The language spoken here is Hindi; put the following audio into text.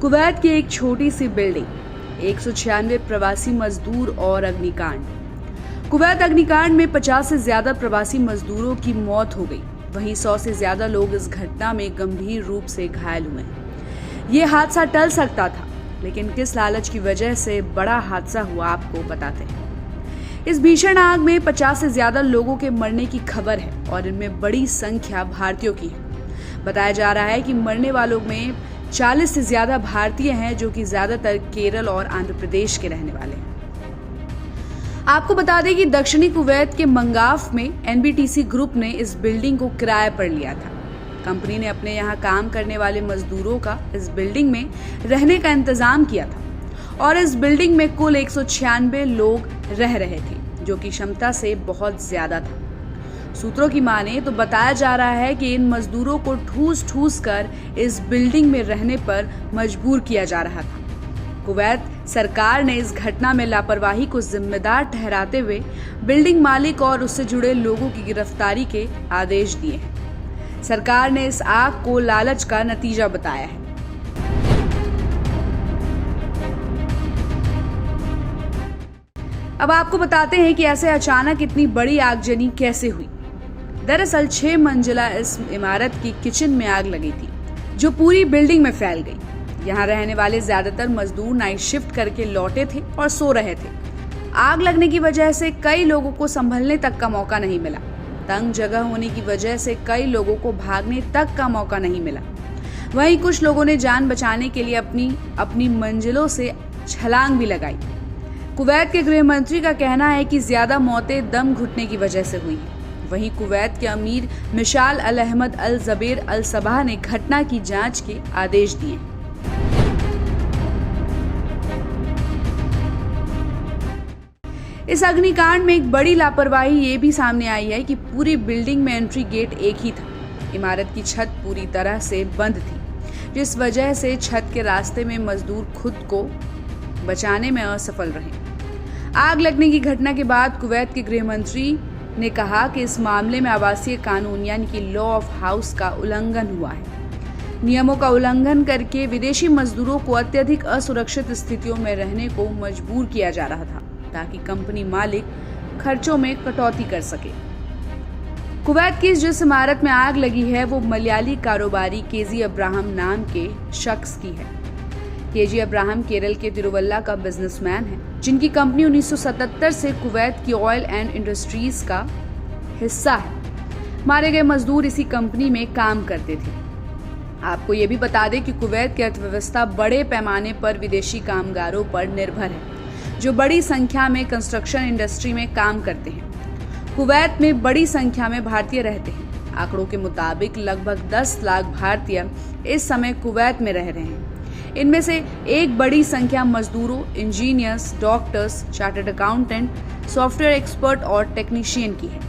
कुवैत की एक छोटी सी बिल्डिंग, 196 प्रवासी मजदूर और अग्निकांड। कुवैत अग्निकांड में 50 से ज्यादा प्रवासी मजदूरों की मौत हो गई। वहीं 100 से ज्यादा लोग इस घटना में गंभीर रूप से घायल हुए हैं। ये हादसा टल सकता था, लेकिन किस लालच की वजह से बड़ा हादसा हुआ, आपको बताते हैं। इस भीषण आग में 50 से ज्यादा लोगों के मरने की खबर है और इनमें बड़ी संख्या भारतीयों की है। बताया जा रहा है कि मरने वालों में 40 से ज्यादा भारतीय हैं, जो कि ज्यादातर केरल और आंध्र प्रदेश के रहने वाले हैं। आपको बता दें कि दक्षिणी कुवैत के मंगाफ में एनबीटीसी ग्रुप ने इस बिल्डिंग को किराए पर लिया था। कंपनी ने अपने यहाँ काम करने वाले मजदूरों का इस बिल्डिंग में रहने का इंतजाम किया था और इस बिल्डिंग में कुल 196 लोग रह रहे थे, जो कि क्षमता से बहुत ज्यादा था। सूत्रों की माने तो बताया जा रहा है कि इन मजदूरों को ठूस कर इस बिल्डिंग में रहने पर मजबूर किया जा रहा था। कुवैत सरकार ने इस घटना में लापरवाही को जिम्मेदार ठहराते हुए बिल्डिंग मालिक और उससे जुड़े लोगों की गिरफ्तारी के आदेश दिए हैं। सरकार ने इस आग को लालच का नतीजा बताया है। अब आपको बताते हैं कि ऐसे अचानक इतनी बड़ी आगजनी कैसे हुई। दरअसल 6 मंजिला इस इमारत की किचन में आग लगी थी, जो पूरी बिल्डिंग में फैल गई। यहाँ रहने वाले ज्यादातर मजदूर नाइट शिफ्ट करके लौटे थे और सो रहे थे। आग लगने की वजह से कई लोगों को संभलने तक का मौका नहीं मिला। तंग जगह होने की वजह से कई लोगों को भागने तक का मौका नहीं मिला। वहीं कुछ लोगों ने जान बचाने के लिए अपनी मंजिलों से छलांग भी लगाई। कुवैत के गृह मंत्री का कहना है कि ज्यादा मौतें दम घुटने की वजह से हुई हैं। वहीं कुवैत के अमीर मिशाल अल अहमद अल जबेर अल सबाह ने घटना की जांच के आदेश दिए। इस अग्निकांड में एक बड़ी लापरवाही ये भी सामने आई है कि पूरी बिल्डिंग में एंट्री गेट एक ही था। इमारत की छत पूरी तरह से बंद थी, जिस वजह से छत के रास्ते में मजदूर खुद को बचाने में असफल रहे। आग लगने की घटना के बाद कुवैत के गृह मंत्री ने कहा कि इस मामले में आवासीय कानून यानी कि लॉ ऑफ हाउस का उल्लंघन हुआ है। नियमों का उल्लंघन करके विदेशी मजदूरों को अत्यधिक असुरक्षित स्थितियों में रहने को मजबूर किया जा रहा था, ताकि कंपनी मालिक खर्चों में कटौती कर सके। कुवैत की जिस इमारत में आग लगी है वो मलयाली कारोबारी केजी अब्राहम नाम के शख्स की है। केजी अब्राहम केरल के तिरुवल्ला का बिजनेसमैन है, जिनकी कंपनी 1977 से कुवैत की ऑयल एंड इंडस्ट्रीज का हिस्सा है। मारे गए मजदूर इसी कंपनी में काम करते थे। आपको ये भी बता दें कि कुवैत की अर्थव्यवस्था बड़े पैमाने पर विदेशी कामगारों पर निर्भर है, जो बड़ी संख्या में कंस्ट्रक्शन इंडस्ट्री में काम करते हैं। कुवैत में बड़ी संख्या में भारतीय रहते हैं। आंकड़ों के मुताबिक लगभग 10 लाख भारतीय इस समय कुवैत में रह रहे हैं। इनमें से एक बड़ी संख्या मजदूरों, engineers, doctors, chartered accountant, software expert और टेक्नीशियन की है।